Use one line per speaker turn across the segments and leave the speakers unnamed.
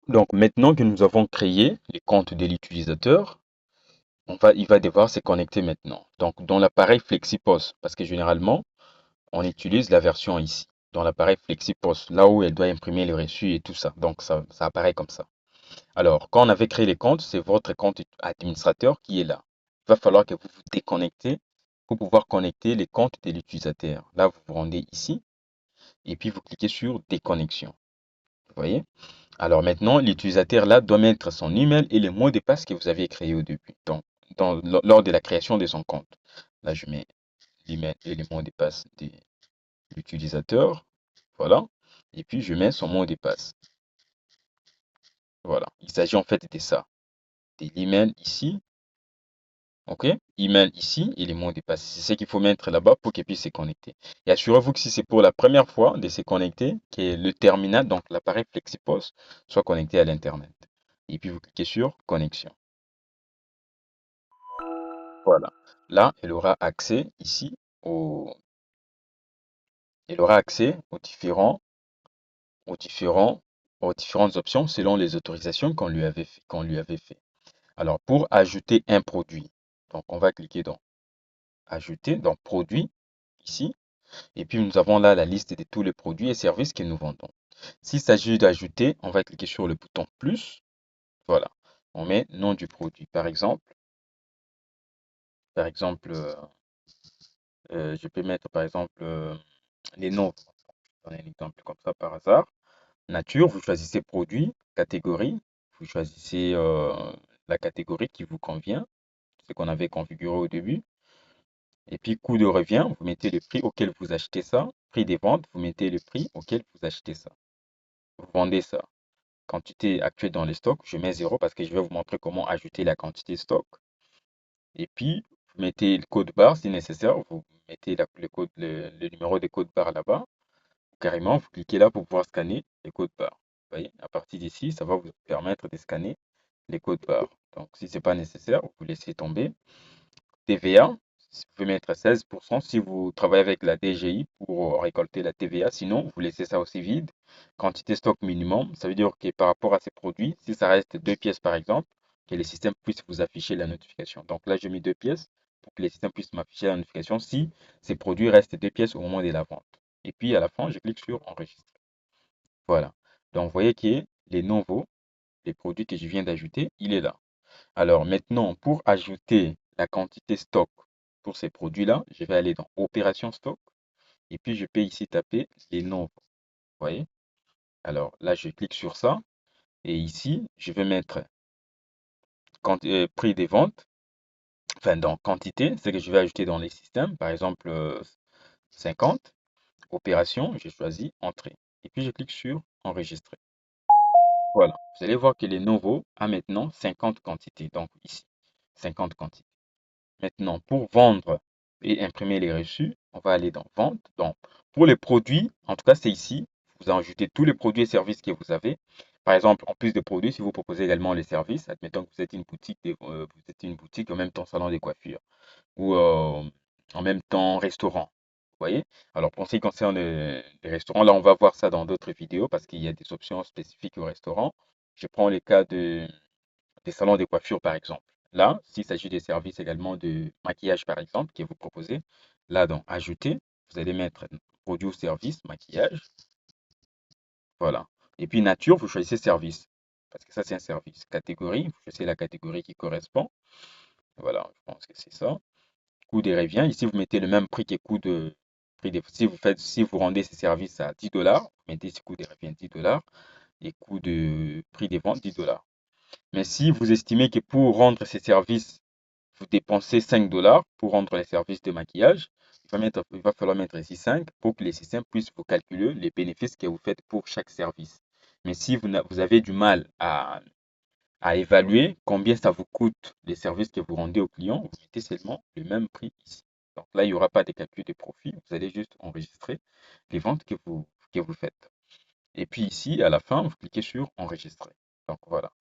Donc maintenant que nous avons créé les comptes de l'utilisateur, il va devoir se connecter maintenant. Donc dans l'appareil FlexiPOS, parce que généralement, on utilise la version ici, dans l'appareil FlexiPOS, là où elle doit imprimer les reçus et tout ça. Donc ça apparaît comme ça. Alors, quand on avait créé les comptes, c'est votre compte administrateur qui est là. Il va falloir que vous vous déconnectez pour pouvoir connecter les comptes de l'utilisateur. Là, vous vous rendez ici et puis vous cliquez sur déconnexion. Vous voyez? Alors maintenant, l'utilisateur là doit mettre son email et le mot de passe que vous aviez créé au début, donc lors de la création de son compte. Là, je mets l'email et le mot de passe de l'utilisateur. Voilà. Et puis, je mets son mot de passe. Voilà. Il s'agit en fait de ça. De l'email ici. OK? Email ici et les mots de passe. C'est ce qu'il faut mettre là-bas pour qu'il puisse se connecter. Et assurez-vous que si c'est pour la première fois de se connecter, que le terminal, donc l'appareil FlexiPOS, soit connecté à l'Internet. Et puis vous cliquez sur connexion. Voilà. Là, elle aura accès ici elle aura accès aux différents, aux différentes options selon les autorisations qu'on lui avait fait. Alors, pour ajouter un produit, donc on va cliquer dans ajouter, dans produit, ici. Et puis, nous avons là la liste de tous les produits et services que nous vendons. S'il s'agit d'ajouter, on va cliquer sur le bouton plus. Voilà. On met nom du produit. Par exemple, je peux mettre par exemple les noms. Je vais donner un exemple comme ça par hasard. Nature, vous choisissez produit, catégorie, vous choisissez la catégorie qui vous convient, ce qu'on avait configuré au début. Et puis, coût de revient, vous mettez le prix auquel vous achetez ça. Prix des ventes, vous mettez le prix auquel vous achetez ça. Vous vendez ça. Quantité actuelle dans les stocks, je mets 0 parce que je vais vous montrer comment ajouter la quantité stock. Et puis, vous mettez le code barre si nécessaire. Vous mettez le numéro de code barre là-bas. Carrément, vous cliquez là pour pouvoir scanner les codes barres. Vous voyez, à partir d'ici, ça va vous permettre de scanner les codes barres. Donc, si ce n'est pas nécessaire, vous laissez tomber. TVA, vous pouvez mettre 16% si vous travaillez avec la DGI pour récolter la TVA. Sinon, vous laissez ça aussi vide. Quantité stock minimum, ça veut dire que par rapport à ces produits, si ça reste 2 pièces par exemple, que le système puisse vous afficher la notification. Donc là, j'ai mis 2 pièces pour que le système puisse m'afficher la notification si ces produits restent 2 pièces au moment de la vente. Et puis à la fin, je clique sur enregistrer. Voilà. Donc vous voyez que les nouveaux, les produits que je viens d'ajouter, il est là. Alors maintenant, pour ajouter la quantité stock pour ces produits-là, je vais aller dans Opération stock et puis je peux ici taper les noms. Vous voyez? Alors là, je clique sur ça et ici, je vais mettre prix des ventes, enfin dans quantité, c'est que je vais ajouter dans les systèmes, par exemple 50. Opération, je choisis Entrée et puis je clique sur Enregistrer. Voilà, vous allez voir que les nouveaux a maintenant 50 quantités, donc ici, 50 quantités. Maintenant, pour vendre et imprimer les reçus, on va aller dans Vente. Donc, pour les produits, en tout cas, c'est ici. Vous ajoutez tous les produits et services que vous avez. Par exemple, en plus des produits, si vous proposez également les services, admettons que vous êtes une boutique, vous êtes une boutique en même temps salon de coiffure ou en même temps restaurant. Vous voyez? Alors, pour ce qui concerne les restaurants, là, on va voir ça dans d'autres vidéos parce qu'il y a des options spécifiques au restaurant. Je prends les cas des salons de coiffure, par exemple. Là, s'il s'agit des services également de maquillage, par exemple, que vous proposez, là, dans Ajouter, vous allez mettre produit ou service, maquillage. Voilà. Et puis nature, vous choisissez service. Parce que ça, c'est un service. Catégorie, vous choisissez la catégorie qui correspond. Voilà, je pense que c'est ça. Coût des revient. Ici, vous mettez le même prix que si vous rendez ces services à 10 $, vous mettez ce coût des revient 10 $ et coût de prix des ventes 10 $. Mais si vous estimez que pour rendre ces services, vous dépensez 5 $ pour rendre les services de maquillage, il va falloir mettre ici 5 pour que les systèmes puissent vous calculer les bénéfices que vous faites pour chaque service. Mais si vous avez du mal à évaluer combien ça vous coûte les services que vous rendez aux clients, vous mettez seulement le même prix ici. Donc là, il n'y aura pas de calcul de profit. Vous allez juste enregistrer les ventes que vous faites. Et puis ici, à la fin, vous cliquez sur enregistrer. Donc voilà.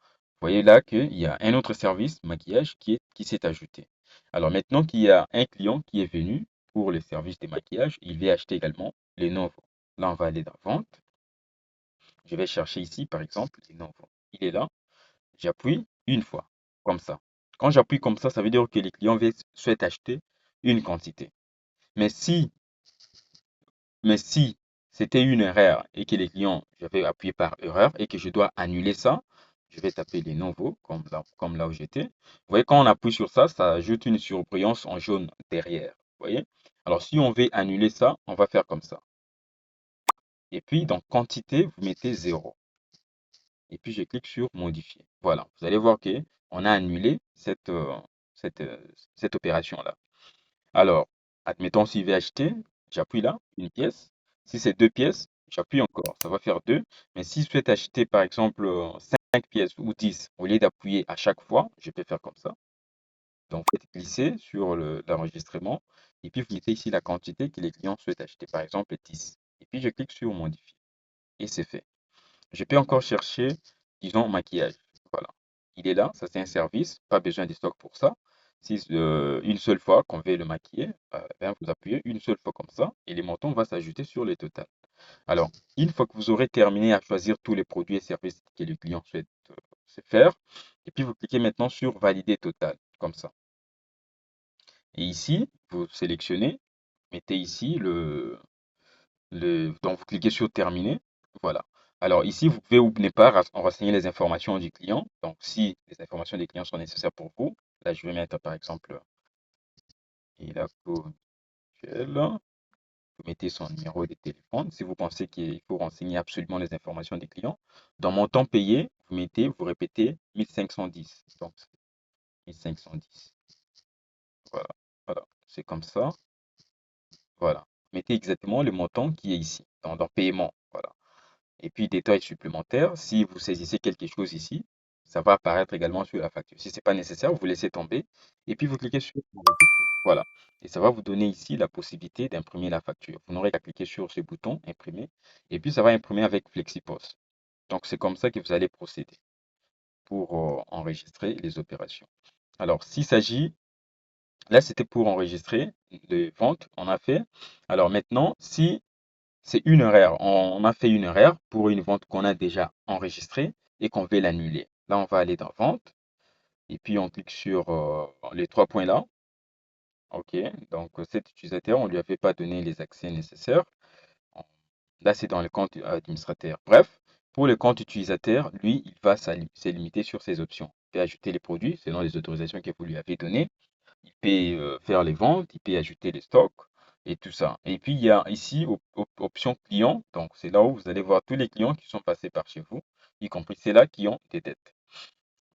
Vous voyez là qu'il y a un autre service, maquillage, qui s'est ajouté. Alors maintenant qu'il y a un client qui est venu pour le service de maquillage, il va acheter également les nouveaux. Là, on va aller dans Vente. Je vais chercher ici, par exemple, les nouveaux. il est là. J'appuie une fois, comme ça. Quand j'appuie comme ça veut dire que les clients souhaitent acheter une quantité. Mais si, mais si c'était une erreur et que les clients, je vais appuyer par erreur et que je dois annuler ça, je vais taper les nouveaux, comme là où j'étais. Vous voyez, quand on appuie sur ça, ça ajoute une surbrillance en jaune derrière. Vous voyez? Alors, si on veut annuler ça, on va faire comme ça. Et puis, dans quantité, vous mettez 0. Et puis, je clique sur modifier. Voilà. Vous allez voir que on a annulé cette, euh, cette opération-là. Alors, admettons s'il veut acheter, j'appuie là, une pièce. Si c'est deux pièces, j'appuie encore, ça va faire deux. Mais si je souhaite acheter par exemple 5 pièces ou 10, au lieu d'appuyer à chaque fois, je peux faire comme ça. Donc, vous faites glisser sur l'enregistrement et puis vous mettez ici la quantité que les clients souhaitent acheter, par exemple 10. Et puis je clique sur modifier et c'est fait. Je peux encore chercher, disons, maquillage. Voilà. Il est là, ça c'est un service, pas besoin de stock pour ça. Si une seule fois qu'on veut le maquiller, ben, vous appuyez une seule fois comme ça et les montants vont s'ajouter sur le total. Alors, une fois que vous aurez terminé à choisir tous les produits et services que le client souhaite se faire, et puis vous cliquez maintenant sur valider total, comme ça. Et ici, vous sélectionnez, mettez ici donc, vous cliquez sur terminer. Voilà. Alors ici, vous pouvez ou ne pas renseigner les informations du client. Donc, si les informations des clients sont nécessaires pour vous, là, je vais mettre par exemple, il a actuel. Vous mettez son numéro de téléphone. Si vous pensez qu'il faut renseigner absolument les informations des clients, dans montant payé, vous répétez 1510. Donc, 1510. Voilà. Voilà. C'est comme ça. Voilà. Mettez exactement le montant qui est ici, dans paiement. Voilà. Et puis, détail supplémentaire, si vous saisissez quelque chose ici, ça va apparaître également sur la facture. Si ce n'est pas nécessaire, vous laissez tomber et puis vous cliquez sur enregistrer. Voilà. Et ça va vous donner ici la possibilité d'imprimer la facture. Vous n'aurez qu'à cliquer sur ce bouton imprimer et puis ça va imprimer avec FlexiPost. Donc, c'est comme ça que vous allez procéder pour enregistrer les opérations. Alors, s'il s'agit, là, c'était pour enregistrer les ventes, on a fait. Alors maintenant, si c'est une erreur. On a fait une erreur pour une vente qu'on a déjà enregistrée et qu'on veut l'annuler. Là, on va aller dans vente et puis on clique sur les trois points là. OK. Donc, cet utilisateur, on ne lui avait pas donné les accès nécessaires. Là, c'est dans le compte administrateur. Bref, pour le compte utilisateur, lui, il va se limiter sur ses options. Il peut ajouter les produits selon les autorisations que vous lui avez données. Il peut faire les ventes, il peut ajouter les stocks et tout ça. Et puis, il y a ici option client. Donc, c'est là où vous allez voir tous les clients qui sont passés par chez vous, y compris ceux-là qui ont des dettes.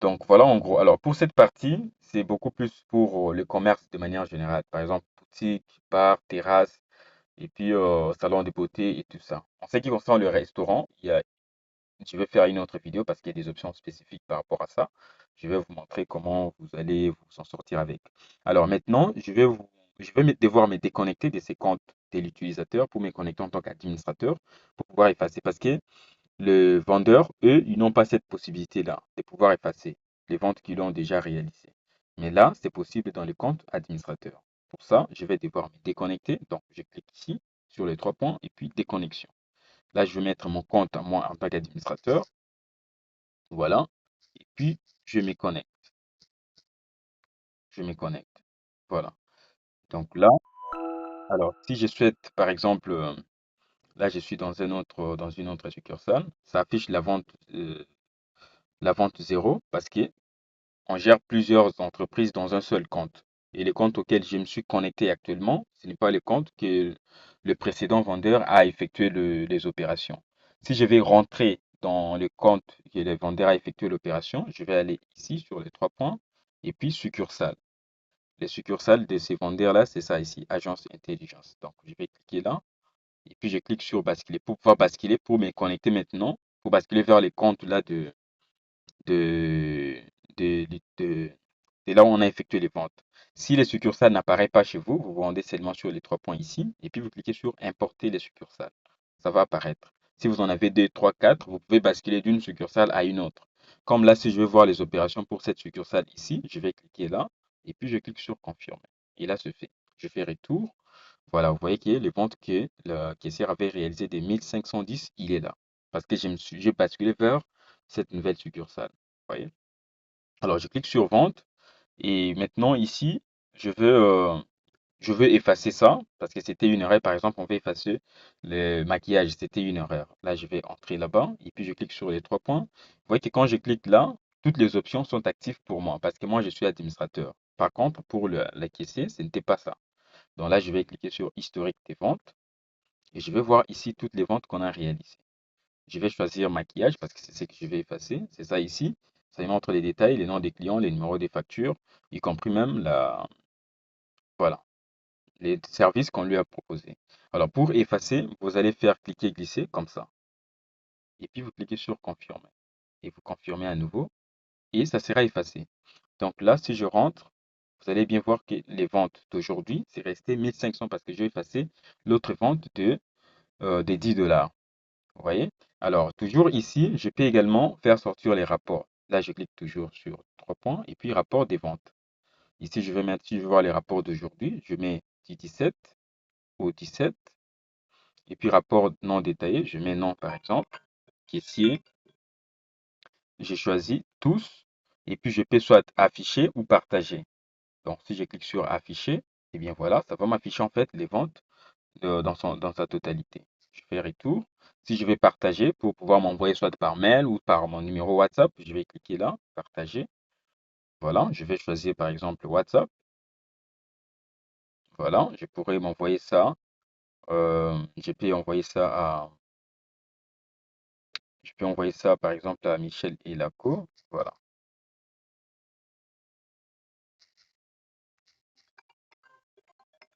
Donc, voilà en gros. Alors, pour cette partie, c'est beaucoup plus pour le commerce de manière générale. Par exemple, boutique, bar, terrasse, et puis salon de beauté et tout ça. En ce qui concerne le restaurant, je vais faire une autre vidéo parce qu'il y a des options spécifiques par rapport à ça. Je vais vous montrer comment vous allez vous en sortir avec. Alors maintenant, je vais devoir me déconnecter de ces comptes de l'utilisateur pour me connecter en tant qu'administrateur pour pouvoir effacer. Parce que les vendeurs, eux, ils n'ont pas cette possibilité-là de pouvoir effacer les ventes qu'ils ont déjà réalisées. Mais là, c'est possible dans les comptes administrateurs. Pour ça, je vais devoir me déconnecter. Donc, je clique ici sur les trois points et puis déconnexion. Là, je vais mettre mon compte à moi en tant qu'administrateur. Voilà. Et puis, je me connecte. Je me connecte. Voilà. Donc là, alors, si je souhaite, par exemple, là, je suis dans une autre succursale, ça affiche la vente zéro parce que on gère plusieurs entreprises dans un seul compte. Et le compte auquel je me suis connecté actuellement, ce n'est pas le compte que le précédent vendeur a effectué les opérations. Si je vais rentrer dans le compte que le vendeur a effectué l'opération, je vais aller ici sur les trois points et puis succursale. Les succursales de ces vendeurs-là, c'est ça ici, agence intelligence. Donc, je vais cliquer là et puis je clique sur basculer pour pouvoir basculer, pour me connecter maintenant, pour basculer vers les comptes là de, de, de, de- de là où on a effectué les ventes. Si les succursales n'apparaissent pas chez vous, vous vous rendez seulement sur les trois points ici et puis vous cliquez sur importer les succursales. Ça va apparaître. Si vous en avez deux, trois, quatre, vous pouvez basculer d'une succursale à une autre. Comme là, si je veux voir les opérations pour cette succursale ici, je vais cliquer là et puis je clique sur confirmer. Et là, c'est fait. Je fais retour. Voilà, vous voyez que les ventes que le caissière avait réalisées des 1510, il est là. Parce que j'ai basculé vers cette nouvelle succursale. Vous voyez? Alors, je clique sur vente et maintenant ici, je veux, euh, je veux effacer ça parce que c'était une erreur. Par exemple, on veut effacer le maquillage, c'était une erreur. Là, je vais entrer là-bas et puis je clique sur les trois points. Vous voyez que quand je clique là, toutes les options sont actives pour moi parce que moi, je suis administrateur. Par contre, pour la caissier, ce n'était pas ça. Donc là, je vais cliquer sur historique des ventes et je vais voir ici toutes les ventes qu'on a réalisées. Je vais choisir maquillage parce que c'est ce que je vais effacer. C'est ça ici. Ça me montre les détails, les noms des clients, les numéros des factures, y compris même voilà, les services qu'on lui a proposés. Alors, pour effacer, vous allez faire cliquer, glisser comme ça. Et puis, vous cliquez sur confirmer. Et vous confirmez à nouveau. Et ça sera effacé. Donc là, si je rentre, vous allez bien voir que les ventes d'aujourd'hui, c'est resté 1500 parce que j'ai effacé l'autre vente des 10 $. Vous voyez? Alors, toujours ici, je peux également faire sortir les rapports. Là, je clique toujours sur trois points et puis rapport des ventes. Ici, je vais mettre, si je veux voir les rapports d'aujourd'hui, je mets du 17 au 17 et puis rapport non détaillé, je mets non par exemple, caissier, j'ai choisi tous et puis je peux soit afficher ou partager. Donc, si je clique sur afficher, et bien voilà, ça va m'afficher en fait les ventes dans sa totalité. Je fais retour. Si je vais partager pour pouvoir m'envoyer soit par mail ou par mon numéro WhatsApp, je vais cliquer là, partager. Voilà, je vais choisir par exemple WhatsApp. Voilà, je pourrais m'envoyer ça. Je peux envoyer ça je peux envoyer ça par exemple à Michel Elaco. Voilà,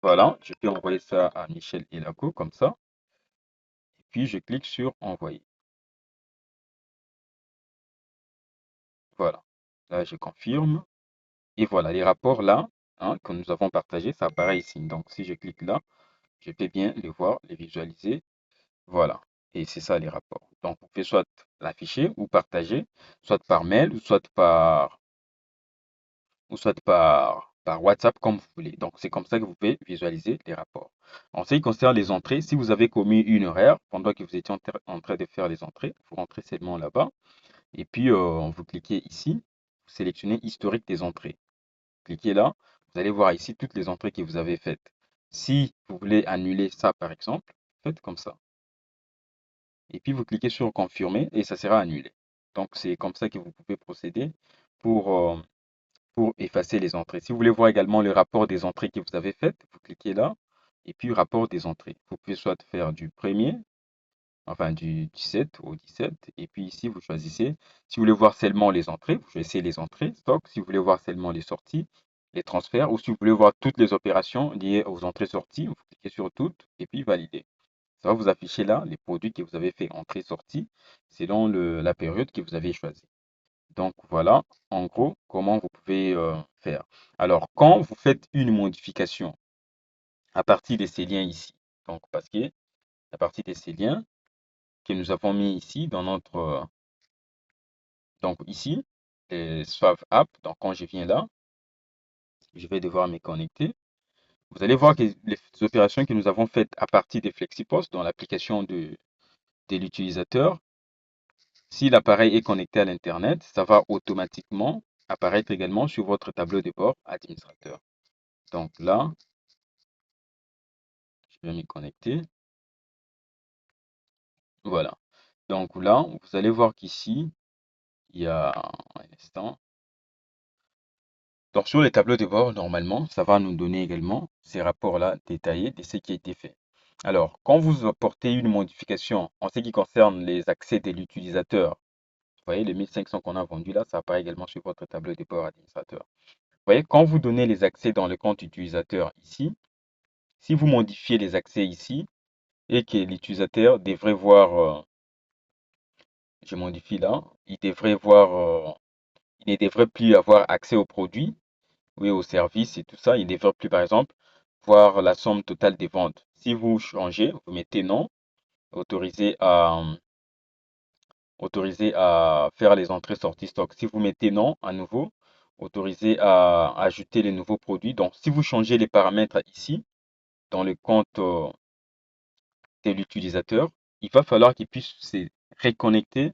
voilà, je peux envoyer ça à Michel Elaco comme ça. Et puis je clique sur envoyer. Voilà, là je confirme. Et voilà, les rapports là, hein, que nous avons partagés, ça apparaît ici. Donc si je clique là, je peux bien les voir, les visualiser. Voilà. Et c'est ça les rapports. Donc, vous pouvez soit l'afficher ou partager, soit par mail ou soit par WhatsApp, comme vous voulez. Donc, c'est comme ça que vous pouvez visualiser les rapports. En ce qui concerne les entrées, si vous avez commis une erreur pendant que vous étiez en train de faire les entrées, vous rentrez seulement là-bas. Et puis, vous cliquez ici, vous sélectionnez historique des entrées. Cliquez là, vous allez voir ici toutes les entrées que vous avez faites. Si vous voulez annuler ça, par exemple, faites comme ça. Et puis vous cliquez sur confirmer et ça sera annulé. Donc c'est comme ça que vous pouvez procéder pour, euh, pour effacer les entrées. Si vous voulez voir également le rapport des entrées que vous avez faites, vous cliquez là et puis rapport des entrées. Vous pouvez soit faire du premier, enfin du 17 au 17 et puis ici vous choisissez. Si vous voulez voir seulement les entrées, vous choisissez les entrées, stock. Si vous voulez voir seulement les sorties, les transferts ou si vous voulez voir toutes les opérations liées aux entrées-sorties, vous cliquez sur toutes et puis valider. Ça va vous afficher là les produits que vous avez fait entrée-sortie selon la période que vous avez choisie. Donc voilà, en gros, comment vous pouvez faire. Alors, quand vous faites une modification à partir de ces liens ici, donc parce que à partir de ces liens que nous avons mis ici dans notre, donc ici, les Swave App, donc quand je viens là, je vais devoir me connecter. Vous allez voir que les opérations que nous avons faites à partir des FlexiPost dans l'application de l'utilisateur, si l'appareil est connecté à l'Internet, ça va automatiquement apparaître également sur votre tableau de bord administrateur. Donc là, je vais m'y connecter. Voilà. Donc là, vous allez voir qu'ici, il y a un instant. Donc sur les tableaux de bord, normalement, ça va nous donner également ces rapports-là détaillés de ce qui a été fait. Alors, quand vous apportez une modification en ce qui concerne les accès de l'utilisateur, vous voyez les 1500 qu'on a vendus là, ça apparaît également sur votre tableau de bord administrateur. Vous voyez, quand vous donnez les accès dans le compte utilisateur ici, si vous modifiez les accès ici et que l'utilisateur devrait voir, je modifie là, il ne devrait plus avoir accès aux produits, oui, aux services et tout ça. Il ne devrait plus, par exemple, voir la somme totale des ventes. Si vous changez, vous mettez non, autorisé à, autorisé à faire les entrées-sorties stock. Si vous mettez non, à nouveau, autorisé à ajouter les nouveaux produits. Donc, si vous changez les paramètres ici, dans le compte de l'utilisateur, il va falloir qu'il puisse se reconnecter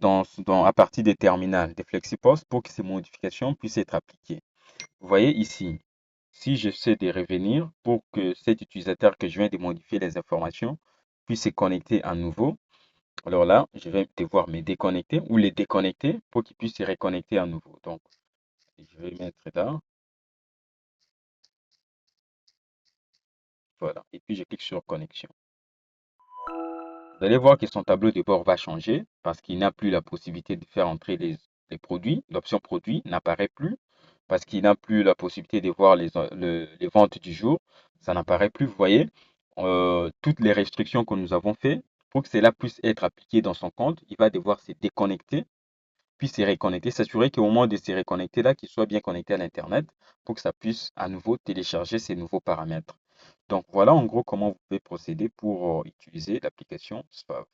à partir des terminals, des FlexiPost pour que ces modifications puissent être appliquées. Vous voyez ici, si j'essaie de revenir pour que cet utilisateur que je viens de modifier les informations puisse se connecter à nouveau, alors là, je vais devoir me déconnecter ou les déconnecter pour qu'ils puissent se reconnecter à nouveau. Donc, je vais mettre là, voilà. Et puis, je clique sur connexion. Vous allez voir que son tableau de bord va changer parce qu'il n'a plus la possibilité de faire entrer les produits. L'option produit n'apparaît plus parce qu'il n'a plus la possibilité de voir les ventes du jour. Ça n'apparaît plus. Vous voyez, toutes les restrictions que nous avons faites pour que cela puisse être appliqué dans son compte, il va devoir se déconnecter puis se reconnecter, s'assurer qu'au moment de se reconnecter là, qu'il soit bien connecté à l'Internet pour que ça puisse à nouveau télécharger ces nouveaux paramètres. Donc voilà en gros comment vous pouvez procéder pour utiliser l'application Swav.